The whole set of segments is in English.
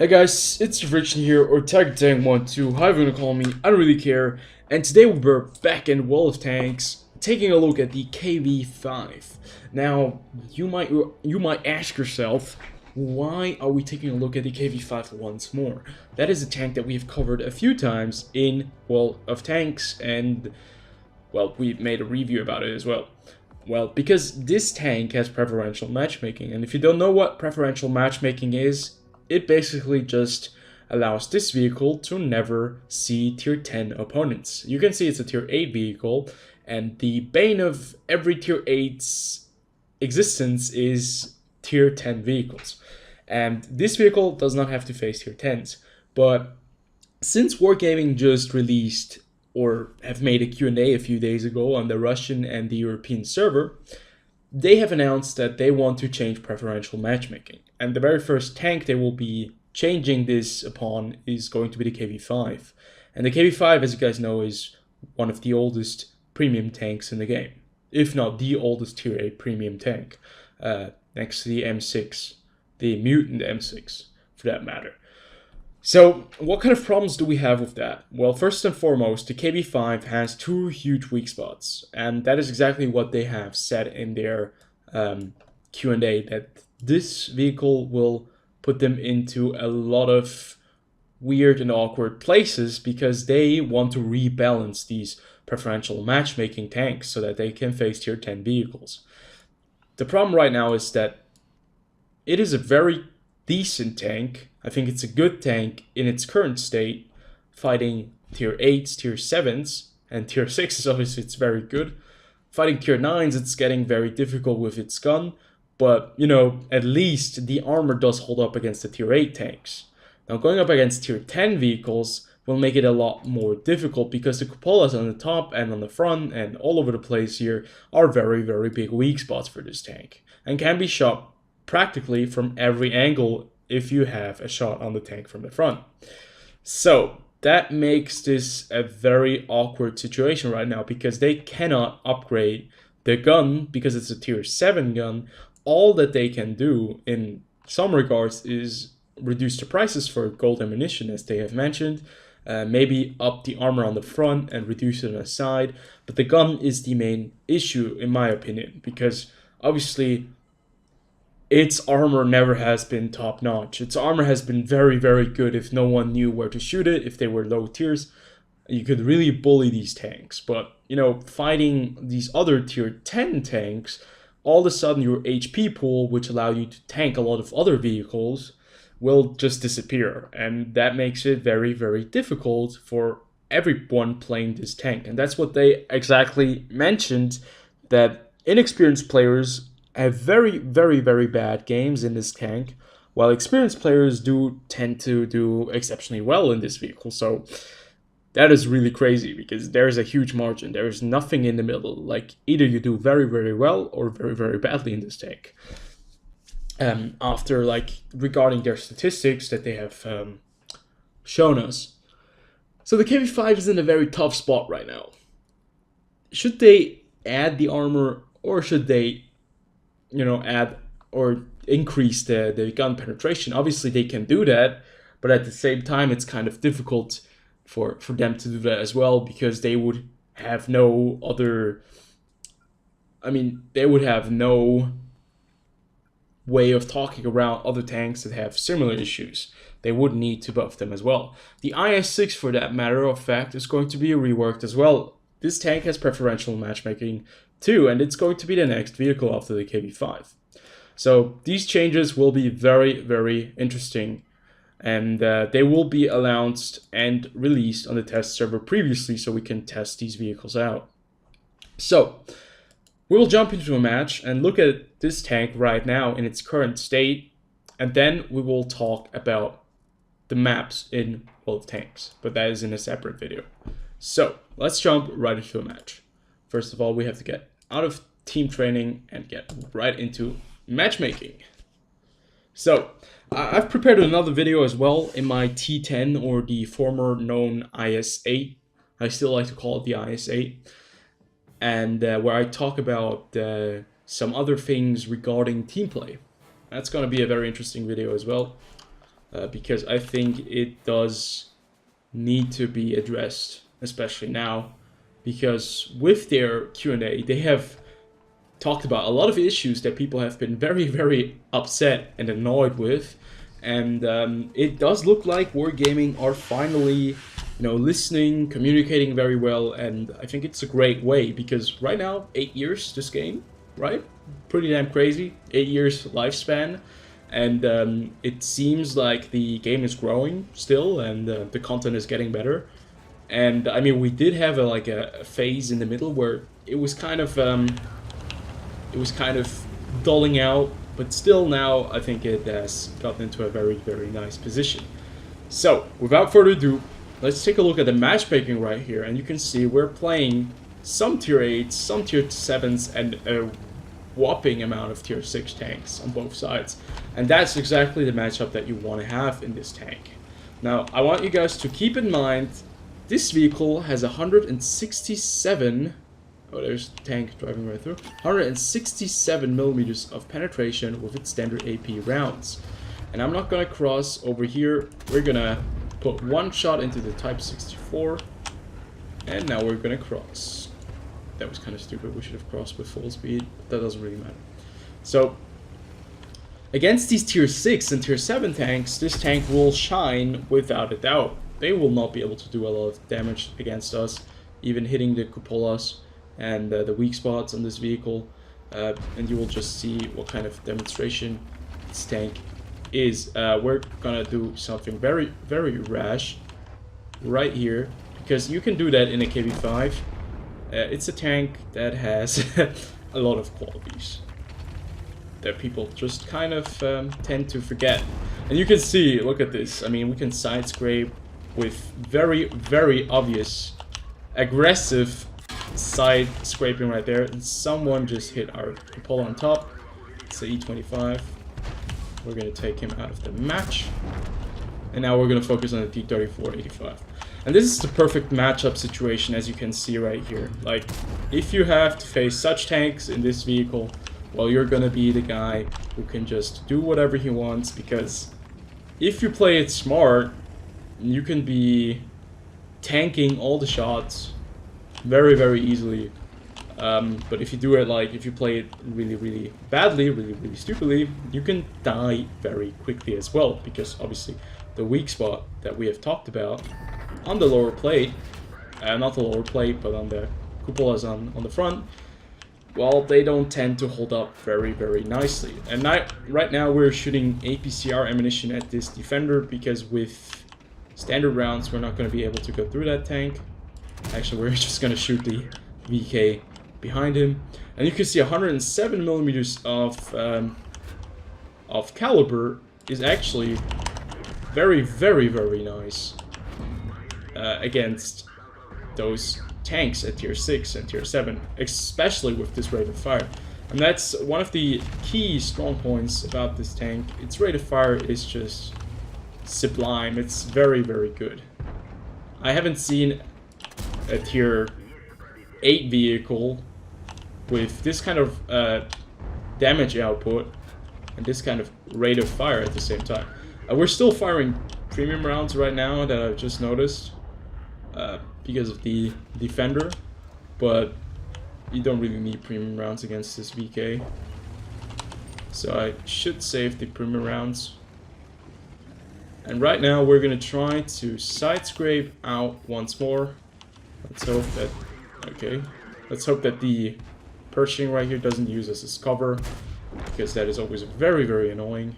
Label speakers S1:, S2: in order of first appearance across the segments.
S1: Hey guys, it's TheFrXion here, or TagTank12, however you wanna call me, I don't really care. And today we're back in World of Tanks, taking a look at the KV-5. Now, you might ask yourself, why are we taking a look at the KV-5 once more? That is a tank that we've covered a few times in World of Tanks, and, well, we made a review about it as well. Well, because this tank has preferential matchmaking, and if you don't know what preferential matchmaking is, it basically just allows this vehicle to never see tier 10 opponents. You can see it's a tier 8 vehicle, and the bane of every tier 8's existence is tier 10 vehicles. And this vehicle does not have to face tier 10s, but since Wargaming just released or have made a Q&A a few days ago on the Russian and the European server, they have announced that they want to change preferential matchmaking. And the very first tank they will be changing this upon is going to be the KV-5. And the KV-5, as you guys know, is one of the oldest premium tanks in the game. If not the oldest tier 8 premium tank, next to the M6, the mutant M6, for that matter. So, what kind of problems do we have with that? Well, first and foremost, the KV-5 has two huge weak spots, and that is exactly what they have said in their Q&A, that this vehicle will put them into a lot of weird and awkward places because they want to rebalance these preferential matchmaking tanks so that they can face tier 10 vehicles. The problem right now is that it is a very decent tank. I think it's a good tank in its current state, fighting tier 8s, tier 7s, and tier 6s obviously it's very good. Fighting tier 9s it's getting very difficult with its gun, but you know, at least the armor does hold up against the tier 8 tanks. Now going up against tier 10 vehicles will make it a lot more difficult because the cupolas on the top and on the front and all over the place here are very, very big weak spots for this tank and can be shot practically from every angle if you have a shot on the tank from the front. So that makes this a very awkward situation right now because they cannot upgrade the gun because it's a tier 7 gun. All that they can do in some regards is reduce the prices for gold ammunition, as they have mentioned, maybe up the armor on the front and reduce it on the side, but the gun is the main issue in my opinion because obviously its armor never has been top-notch. Its armor has been very, very good if no one knew where to shoot it, if they were low tiers. You could really bully these tanks. But, you know, fighting these other tier 10 tanks, all of a sudden your HP pool, which allowed you to tank a lot of other vehicles, will just disappear. And that makes it very, very difficult for everyone playing this tank. And that's what they exactly mentioned, that inexperienced players have very, very, very bad games in this tank, while experienced players do tend to do exceptionally well in this vehicle. So that is really crazy because there's a huge margin. There is nothing in the middle. Like either you do very, very well or very, very badly in this tank. After regarding their statistics that they have shown us. So the KV-5 is in a very tough spot right now. Should they add the armor or should they add or increase the gun penetration? Obviously they can do that, but at the same time it's kind of difficult for them to do that as well because they would have no other, they would have no way of talking around other tanks that have similar issues. They would need to buff them as well. The IS-6, for that matter of fact, is going to be reworked as well. This tank has preferential matchmaking too, and it's going to be the next vehicle after the KV-5. So these changes will be very, very interesting, and they will be announced and released on the test server previously so we can test these vehicles out. So we will jump into a match and look at this tank right now in its current state, and then we will talk about the maps in World of Tanks, but that is in a separate video. So let's jump right into a match. First of all, we have to get out of team training and get right into matchmaking. So, I've prepared another video as well in my T10, or the former known IS-8. I still like to call it the IS-8. And where I talk about some other things regarding team play. That's going to be a very interesting video as well. because I think it does need to be addressed, especially now, because with their Q&A, they have talked about a lot of issues that people have been very, very upset and annoyed with. And it does look like Wargaming are finally, listening, communicating very well, and I think it's a great way, because right now, 8 years, this game, right? Pretty damn crazy, 8 years lifespan, and it seems like the game is growing still, and the content is getting better. And I mean, we did have a phase in the middle where it was kind of dulling out, but still now I think it has gotten into a very, very nice position. So, without further ado, let's take a look at the matchmaking right here, and you can see we're playing some tier 8s, some tier 7s, and a whopping amount of tier 6 tanks on both sides. And that's exactly the matchup that you want to have in this tank. Now, I want you guys to keep in mind, this vehicle has 167... Oh, there's the tank driving right through. 167 millimeters of penetration with its standard AP rounds. And I'm not gonna cross over here. We're gonna put one shot into the Type 64. And now we're gonna cross. That was kind of stupid. We should have crossed with full speed. But that doesn't really matter. So, against these tier 6 and tier 7 tanks, this tank will shine without a doubt. They will not be able to do a lot of damage against us, even hitting the cupolas and the weak spots on this vehicle, and you will just see what kind of demonstration this tank is. We're gonna do something very, very rash right here, because you can do that in a KV5. It's a tank that has a lot of qualities that people just kind of tend to forget. And you can see, look at this, I mean, we can side scrape with very, very obvious aggressive side scraping right there, and someone just hit our cupola on top. It's the E25. We're gonna take him out of the match, and now we're gonna focus on the T34-85. And this is the perfect matchup situation, as you can see right here. Like, if you have to face such tanks in this vehicle, well, you're gonna be the guy who can just do whatever he wants, because if you play it smart, you can be tanking all the shots very, very easily. But if you do it if you play it really, really badly, really, really stupidly, you can die very quickly as well, because obviously the weak spot that we have talked about on the lower plate, not the lower plate, but on the cupolas on the front, well, they don't tend to hold up very, very nicely. And right now we're shooting APCR ammunition at this defender, because with standard rounds we're not going to be able to go through that tank. Actually, we're just going to shoot the VK behind him. And you can see 107 millimeters of caliber is actually very, very, very nice against those tanks at tier 6 and tier 7, especially with this rate of fire. And that's one of the key strong points about this tank. Its rate of fire is just sublime. It's very, very good. I haven't seen a tier 8 vehicle with this kind of damage output and this kind of rate of fire at the same time. We're still firing premium rounds right now that I've just noticed because of the defender, but you don't really need premium rounds against this VK. So I should save the premium rounds. And right now we're gonna try to side scrape out once more. Let's hope that, okay, let's hope that the perching right here doesn't use us as cover, because that is always very, very annoying,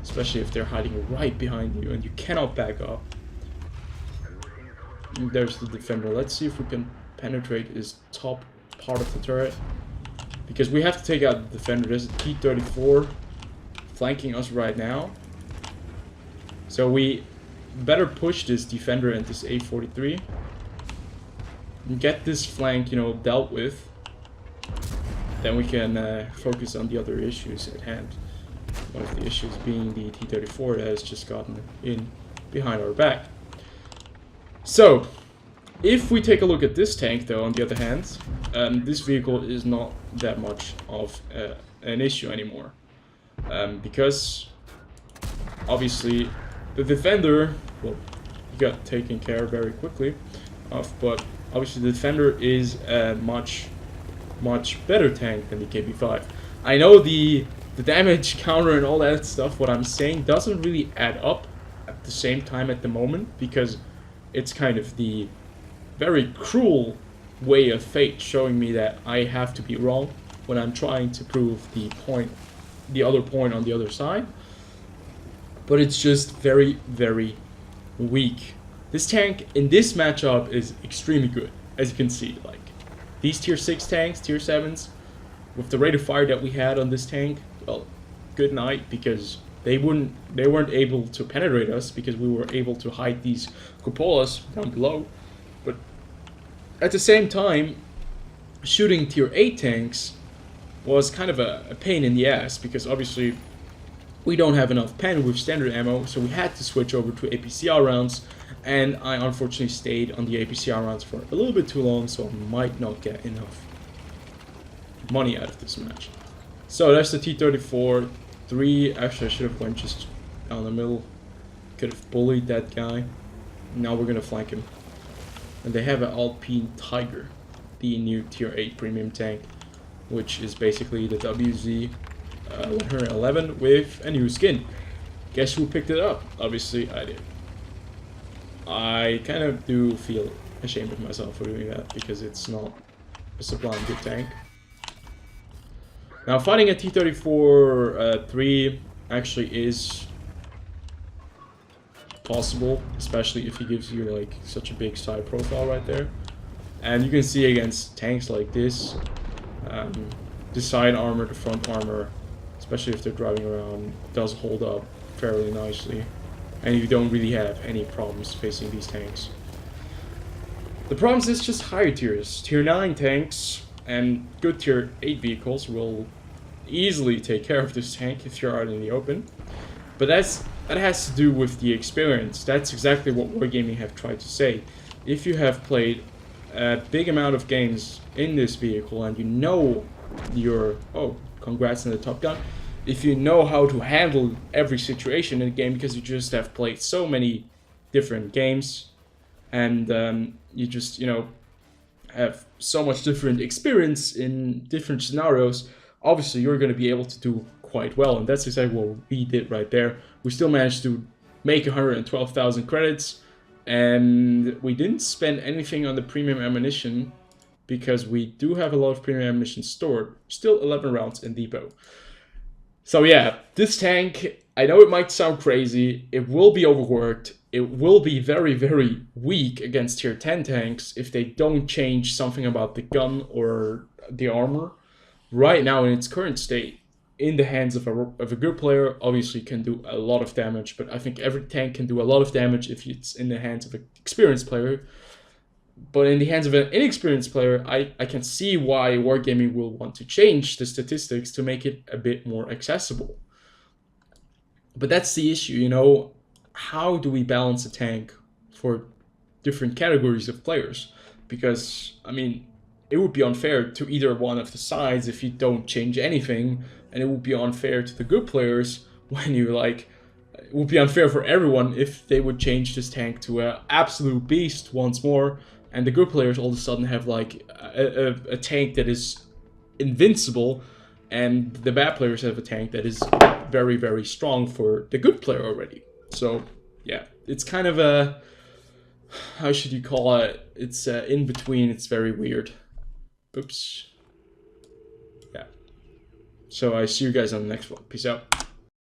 S1: especially if they're hiding right behind you and you cannot back up. And there's the defender. Let's see if we can penetrate his top part of the turret, because we have to take out the defender. There's a T-34 flanking us right now, so we better push this defender and this A-43 and get this flank, dealt with. Then we can focus on the other issues at hand. One of the issues being the T-34 that has just gotten in behind our back. So, if we take a look at this tank, though, on the other hand, this vehicle is not that much of an issue anymore. Because obviously, the defender, well, he got taken care of very quickly of, but obviously the defender is a much better tank than the KV5. I know the damage counter and all that stuff, what I'm saying, doesn't really add up at the same time at the moment, because it's kind of the very cruel way of fate showing me that I have to be wrong when I'm trying to prove the other point on the other side. But it's just very, very weak. This tank in this matchup is extremely good, as you can see. Like, these tier 6 tanks, tier 7s, with the rate of fire that we had on this tank, well, good night, because they weren't able to penetrate us because we were able to hide these cupolas down below. But at the same time, shooting tier 8 tanks was kind of a pain in the ass, because obviously we don't have enough pen with standard ammo, so we had to switch over to APCR rounds, and I unfortunately stayed on the APCR rounds for a little bit too long, so I might not get enough money out of this match. So that's the T-34. 3, actually I should have went just down the middle, could have bullied that guy. Now we're gonna flank him. And they have an Alpine Tiger, the new tier 8 premium tank, which is basically the WZ 111 with a new skin. Guess who picked it up? Obviously I did. I kind of do feel ashamed of myself for doing that, because it's not a sublime good tank. Now fighting a T-34 3 actually is possible, especially if he gives you like such a big side profile right there. And you can see against tanks like this, the side armor, the front armor, especially if they're driving around, does hold up fairly nicely, and you don't really have any problems facing these tanks. The problems is just higher tiers. Tier 9 tanks and good tier 8 vehicles will easily take care of this tank if you're out in the open. But that has to do with the experience. That's exactly what Wargaming have tried to say. If you have played a big amount of games in this vehicle and you know your... oh, congrats on the Top Gun. If you know how to handle every situation in the game, because you just have played so many different games, and you just, you know, have so much different experience in different scenarios, obviously you're going to be able to do quite well. And that's exactly what we did right there. We still managed to make 112,000 credits, and we didn't spend anything on the premium ammunition, because we do have a lot of premium ammunition stored. Still 11 rounds in depot. So yeah, this tank, I know it might sound crazy, it will be overworked, it will be very, very weak against tier 10 tanks if they don't change something about the gun or the armor. Right now, in its current state, in the hands of a good player, obviously can do a lot of damage, but I think every tank can do a lot of damage if it's in the hands of an experienced player. But in the hands of an inexperienced player, I can see why Wargaming will want to change the statistics to make it a bit more accessible. But that's the issue, you know, how do we balance a tank for different categories of players? Because, I mean, it would be unfair to either one of the sides if you don't change anything, and it would be unfair to the good players when you, like, it would be unfair for everyone if they would change this tank to an absolute beast once more, and the good players all of a sudden have like a tank that is invincible, and the bad players have a tank that is very, very strong for the good player already. So yeah, it's kind of a, how should you call it? It's in between. It's very weird. Oops. Yeah. So I see you guys on the next one. Peace out.